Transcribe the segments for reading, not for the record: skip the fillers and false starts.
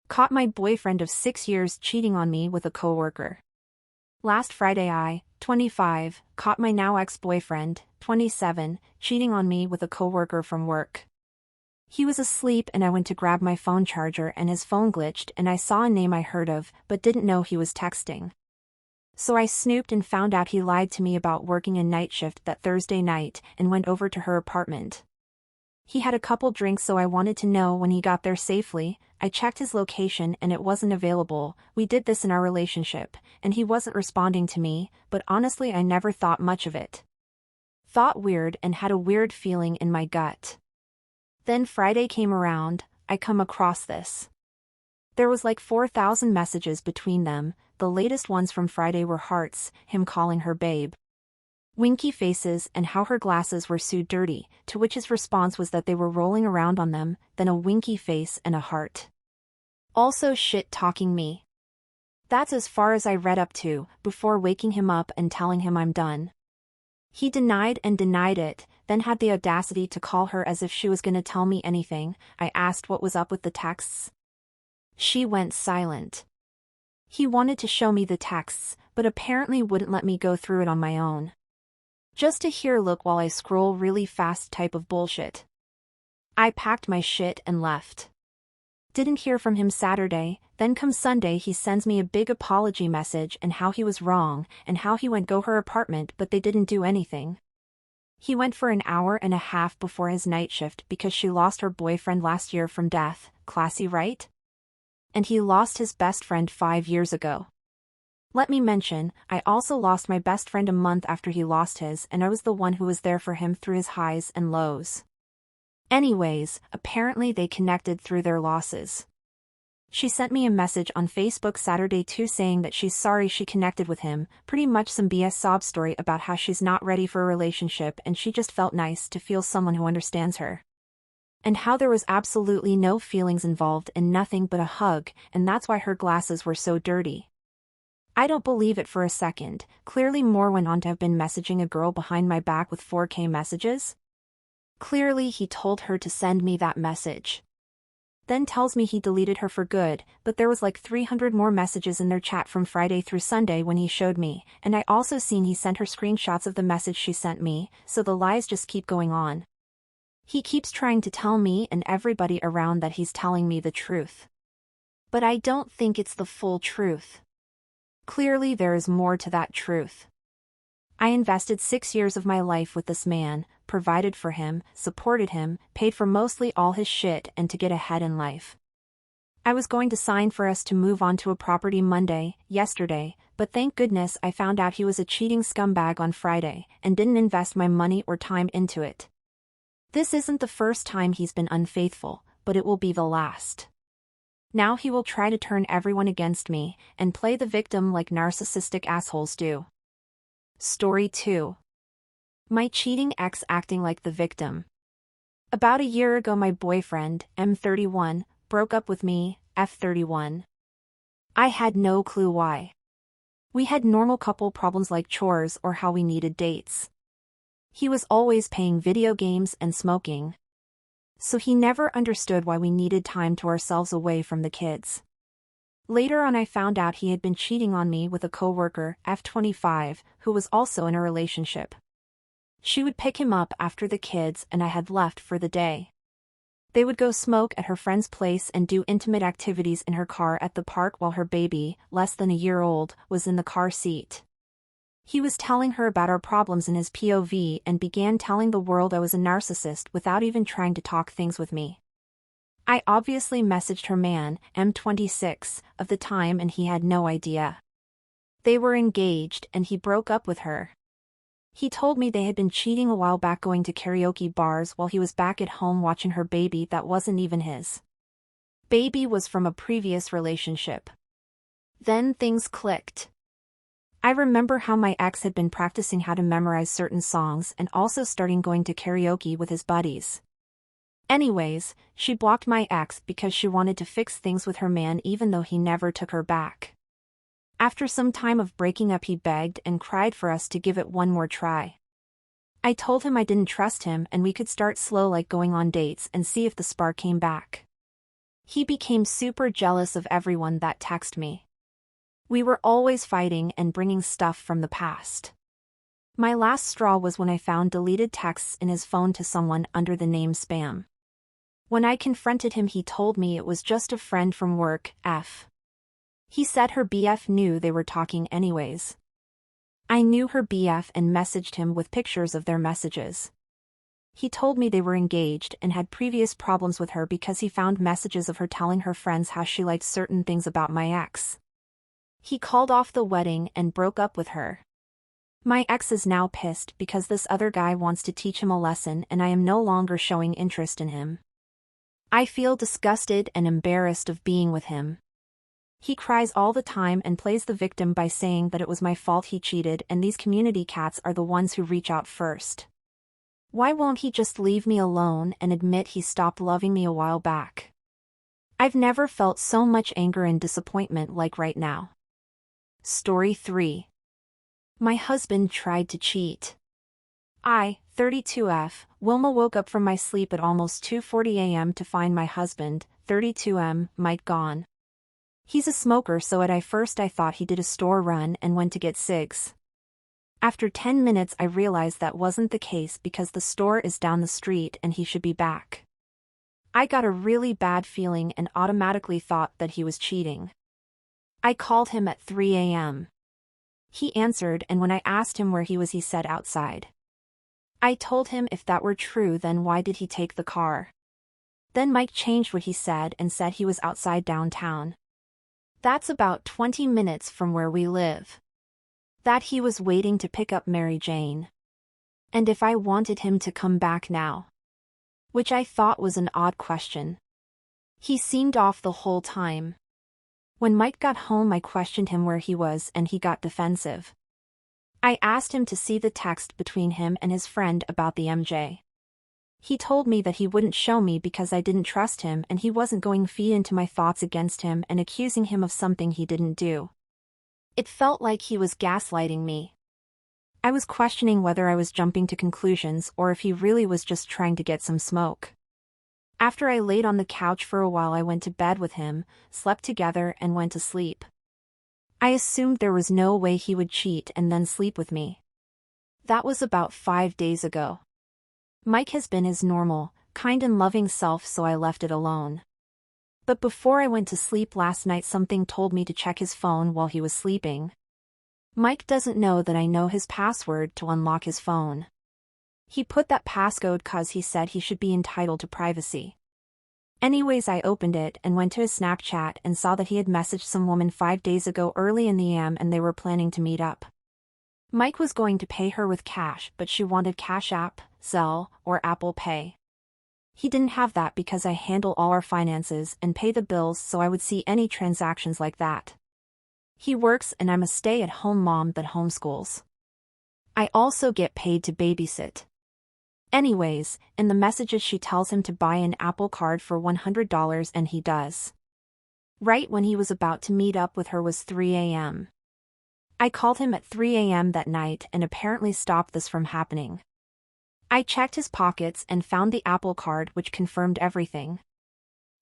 Caught my boyfriend of 6 years cheating on me with a coworker. Last Friday I, 25, caught my now ex-boyfriend, 27, cheating on me with a coworker from work. He was asleep and I went to grab my phone charger and his phone glitched and I saw a name I heard of but didn't know he was texting. So I snooped and found out he lied to me about working a night shift that Thursday night and went over to her apartment. He had a couple drinks, so I wanted to know when he got there safely. I checked his location and it wasn't available. We did this in our relationship, and he wasn't responding to me, but honestly I never thought much of it. Thought weird and had a weird feeling in my gut. Then Friday came around, I come across this. There was like 4,000 messages between them. The latest ones from Friday were hearts, him calling her babe, winky faces, and how her glasses were so dirty, to which his response was that they were rolling around on them, then a winky face and a heart. Also shit-talking me. That's as far as I read up to, before waking him up and telling him I'm done. He denied and denied it, then had the audacity to call her as if she was gonna tell me anything. I asked what was up with the texts. She went silent. He wanted to show me the texts, but apparently wouldn't let me go through it on my own. Just to hear look while I scroll really fast type of bullshit. I packed my shit and left. Didn't hear from him Saturday, then come Sunday he sends me a big apology message and how he was wrong and how he went go her apartment but they didn't do anything. He went for an hour and a half before his night shift because she lost her boyfriend last year from death, classy right? And he lost his best friend 5 years ago. Let me mention, I also lost my best friend a month after he lost his and I was the one who was there for him through his highs and lows. Anyways, apparently they connected through their losses. She sent me a message on Facebook Saturday too saying that she's sorry she connected with him, pretty much some BS sob story about how she's not ready for a relationship and she just felt nice to feel someone who understands her. And how there was absolutely no feelings involved and nothing but a hug, and that's why her glasses were so dirty. I don't believe it for a second. Clearly more went on to have been messaging a girl behind my back with 4K messages. Clearly he told her to send me that message. Then tells me he deleted her for good, but there was like 300 more messages in their chat from Friday through Sunday when he showed me, and I also seen he sent her screenshots of the message she sent me, so the lies just keep going on. He keeps trying to tell me and everybody around that he's telling me the truth. But I don't think it's the full truth. Clearly there is more to that truth. I invested 6 years of my life with this man, provided for him, supported him, paid for mostly all his shit and to get ahead in life. I was going to sign for us to move on to a property yesterday, but thank goodness I found out he was a cheating scumbag on Friday and didn't invest my money or time into it. This isn't the first time he's been unfaithful, but it will be the last. Now he will try to turn everyone against me and play the victim like narcissistic assholes do. Story 2. My cheating ex acting like the victim. About a year ago my boyfriend, M31, broke up with me, F31. I had no clue why. We had normal couple problems like chores or how we needed dates. He was always playing video games and smoking. So he never understood why we needed time to ourselves away from the kids. Later on I found out he had been cheating on me with a coworker, F25, who was also in a relationship. She would pick him up after the kids and I had left for the day. They would go smoke at her friend's place and do intimate activities in her car at the park while her baby, less than a year old, was in the car seat. He was telling her about our problems in his POV and began telling the world I was a narcissist without even trying to talk things with me. I obviously messaged her man, M26, of the time and he had no idea. They were engaged and he broke up with her. He told me they had been cheating a while back going to karaoke bars while he was back at home watching her baby that wasn't even his. Baby was from a previous relationship. Then things clicked. I remember how my ex had been practicing how to memorize certain songs and also starting going to karaoke with his buddies. Anyways, she blocked my ex because she wanted to fix things with her man even though he never took her back. After some time of breaking up he begged and cried for us to give it one more try. I told him I didn't trust him and we could start slow like going on dates and see if the spark came back. He became super jealous of everyone that texted me. We were always fighting and bringing stuff from the past. My last straw was when I found deleted texts in his phone to someone under the name spam. When I confronted him, he told me it was just a friend from work. He said her BF knew they were talking anyways. I knew her BF and messaged him with pictures of their messages. He told me they were engaged and had previous problems with her because he found messages of her telling her friends how she liked certain things about my ex. He called off the wedding and broke up with her. My ex is now pissed because this other guy wants to teach him a lesson and I am no longer showing interest in him. I feel disgusted and embarrassed of being with him. He cries all the time and plays the victim by saying that it was my fault he cheated and these community cats are the ones who reach out first. Why won't he just leave me alone and admit he stopped loving me a while back? I've never felt so much anger and disappointment like right now. Story 3. My husband tried to cheat. I, 32F, Wilma woke up from my sleep at almost 2:40 a.m. to find my husband, 32M, Mike gone. He's a smoker, so at first I thought he did a store run and went to get cigs. After 10 minutes I realized that wasn't the case because the store is down the street and he should be back. I got a really bad feeling and automatically thought that he was cheating. I called him at 3 a.m. He answered, and when I asked him where he was, he said outside. I told him if that were true, then why did he take the car? Then Mike changed what he said and said he was outside downtown. That's about 20 minutes from where we live. That he was waiting to pick up Mary Jane. And if I wanted him to come back now. Which I thought was an odd question. He seemed off the whole time. When Mike got home I questioned him where he was and he got defensive. I asked him to see the text between him and his friend about the MJ. He told me that he wouldn't show me because I didn't trust him and he wasn't going to feed into my thoughts against him and accusing him of something he didn't do. It felt like he was gaslighting me. I was questioning whether I was jumping to conclusions or if he really was just trying to get some smoke. After I laid on the couch for a while I went to bed with him, slept together and went to sleep. I assumed there was no way he would cheat and then sleep with me. That was about 5 days ago. Mike has been his normal, kind and loving self, so I left it alone. But before I went to sleep last night something told me to check his phone while he was sleeping. Mike doesn't know that I know his password to unlock his phone. He put that passcode cause he said he should be entitled to privacy. Anyways, I opened it and went to his Snapchat and saw that he had messaged some woman 5 days ago early in the AM and they were planning to meet up. Mike was going to pay her with cash, but she wanted Cash App, Zelle, or Apple Pay. He didn't have that because I handle all our finances and pay the bills, so I would see any transactions like that. He works and I'm a stay-at-home mom that homeschools. I also get paid to babysit. Anyways, in the messages she tells him to buy an Apple Card for $100 and he does. Right when he was about to meet up with her was 3 a.m. I called him at 3 a.m. that night and apparently stopped this from happening. I checked his pockets and found the Apple Card, which confirmed everything.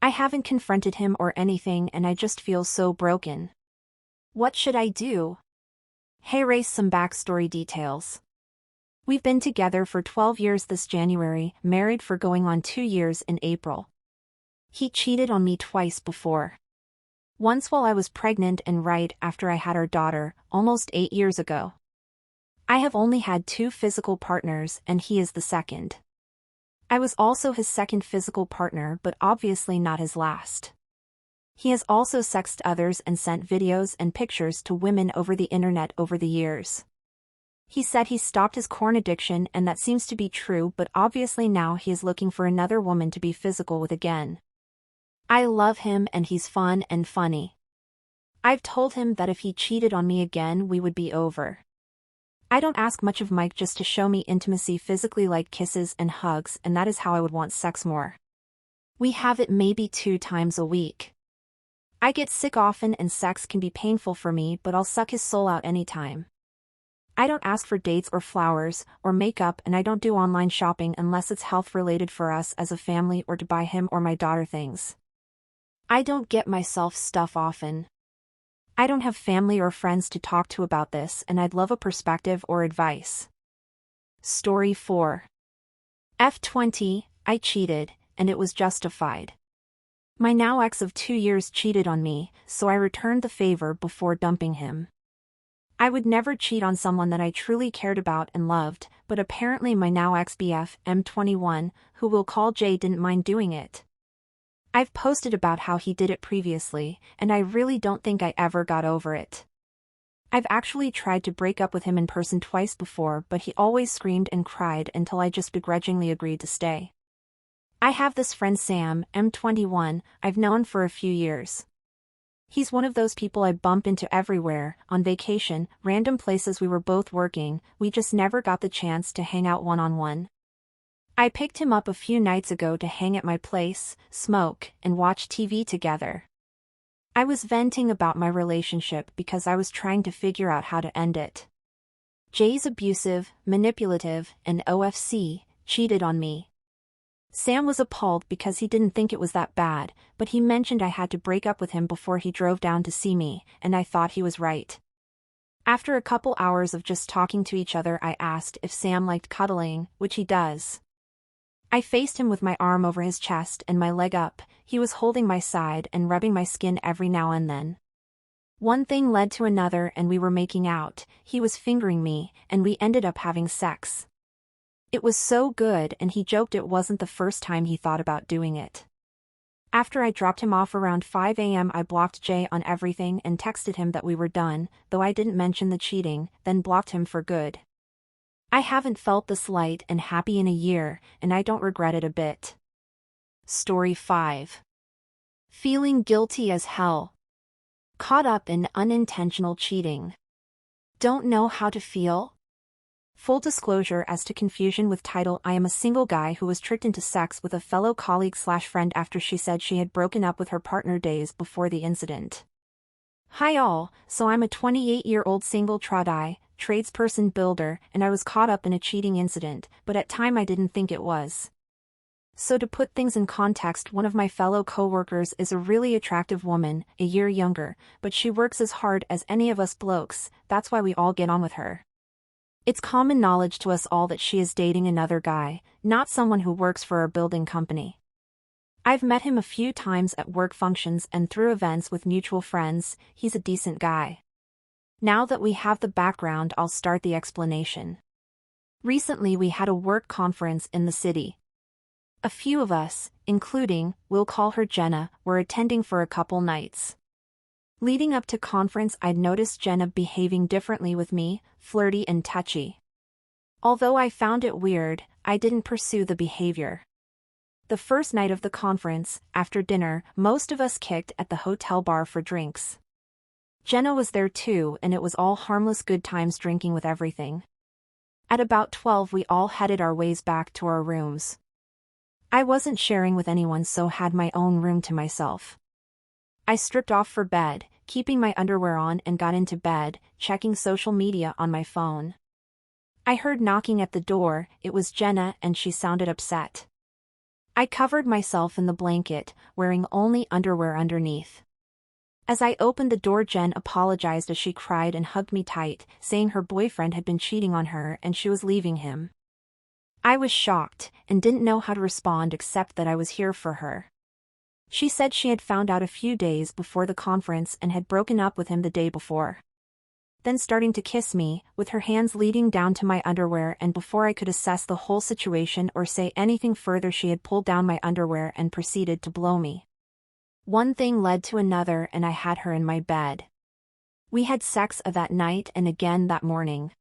I haven't confronted him or anything and I just feel so broken. What should I do? Here some backstory details. We've been together for 12 years this January, married for going on 2 years in April. He cheated on me twice before. Once while I was pregnant and right after I had our daughter, almost 8 years ago. I have only had 2 physical partners and he is the second. I was also his second physical partner, but obviously not his last. He has also sexted others and sent videos and pictures to women over the internet over the years. He said he stopped his corn addiction and that seems to be true, but obviously now he is looking for another woman to be physical with again. I love him and he's fun and funny. I've told him that if he cheated on me again we would be over. I don't ask much of Mike, just to show me intimacy physically like kisses and hugs, and that is how I would want sex more. We have it maybe 2 times a week. I get sick often and sex can be painful for me, but I'll suck his soul out anytime. I don't ask for dates or flowers or makeup, and I don't do online shopping unless it's health related for us as a family or to buy him or my daughter things. I don't get myself stuff often. I don't have family or friends to talk to about this, and I'd love a perspective or advice. Story 4. F20, I cheated, and it was justified. My now ex of 2 years cheated on me, so I returned the favor before dumping him. I would never cheat on someone that I truly cared about and loved, but apparently my now ex-BF, M21, who we'll call Jay, didn't mind doing it. I've posted about how he did it previously, and I really don't think I ever got over it. I've actually tried to break up with him in person twice before, but he always screamed and cried until I just begrudgingly agreed to stay. I have this friend Sam, M21, I've known for a few years. He's one of those people I bump into everywhere, on vacation, random places we were both working, we just never got the chance to hang out one-on-one. I picked him up a few nights ago to hang at my place, smoke, and watch TV together. I was venting about my relationship because I was trying to figure out how to end it. Jay's abusive, manipulative, and OFC, cheated on me. Sam was appalled because he didn't think it was that bad, but he mentioned I had to break up with him before he drove down to see me, and I thought he was right. After a couple hours of just talking to each other, I asked if Sam liked cuddling, which he does. I faced him with my arm over his chest and my leg up, he was holding my side and rubbing my skin every now and then. One thing led to another and we were making out, he was fingering me, and we ended up having sex. It was so good, and he joked it wasn't the first time he thought about doing it. After I dropped him off around 5 a.m. I blocked Jay on everything and texted him that we were done, though I didn't mention the cheating, then blocked him for good. I haven't felt this light and happy in a year, and I don't regret it a bit. Story 5. Feeling guilty as hell. Caught up in unintentional cheating. Don't know how to feel? Full disclosure as to confusion with title: I am a single guy who was tricked into sex with a fellow colleague/friend after she said she had broken up with her partner days before the incident. Hi all, so I'm a 28-year-old single tradesperson builder, and I was caught up in a cheating incident, but at time I didn't think it was. So to put things in context, one of my fellow co-workers is a really attractive woman, a year younger, but she works as hard as any of us blokes, that's why we all get on with her. It's common knowledge to us all that she is dating another guy, not someone who works for our building company. I've met him a few times at work functions and through events with mutual friends, he's a decent guy. Now that we have the background, I'll start the explanation. Recently we had a work conference in the city. A few of us, including, we'll call her Jenna, were attending for a couple nights. Leading up to conference, I'd noticed Jenna behaving differently with me, flirty and touchy. Although I found it weird, I didn't pursue the behavior. The first night of the conference, after dinner, most of us kicked at the hotel bar for drinks. Jenna was there too, and it was all harmless good times drinking with everything. At about 12 we all headed our ways back to our rooms. I wasn't sharing with anyone, so had my own room to myself. I stripped off for bed, keeping my underwear on, and got into bed, checking social media on my phone. I heard knocking at the door. It was Jenna, and she sounded upset. I covered myself in the blanket, wearing only underwear underneath. As I opened the door, Jen apologized as she cried and hugged me tight, saying her boyfriend had been cheating on her and she was leaving him. I was shocked, and didn't know how to respond except that I was here for her. She said she had found out a few days before the conference and had broken up with him the day before. Then starting to kiss me, with her hands leading down to my underwear, and before I could assess the whole situation or say anything further, she had pulled down my underwear and proceeded to blow me. One thing led to another and I had her in my bed. We had sex that night and again that morning.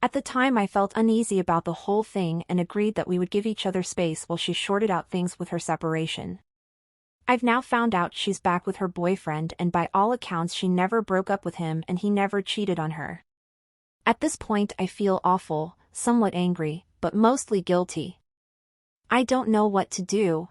At the time I felt uneasy about the whole thing and agreed that we would give each other space while she sorted out things with her separation. I've now found out she's back with her boyfriend, and by all accounts she never broke up with him and he never cheated on her. At this point I feel awful, somewhat angry, but mostly guilty. I don't know what to do.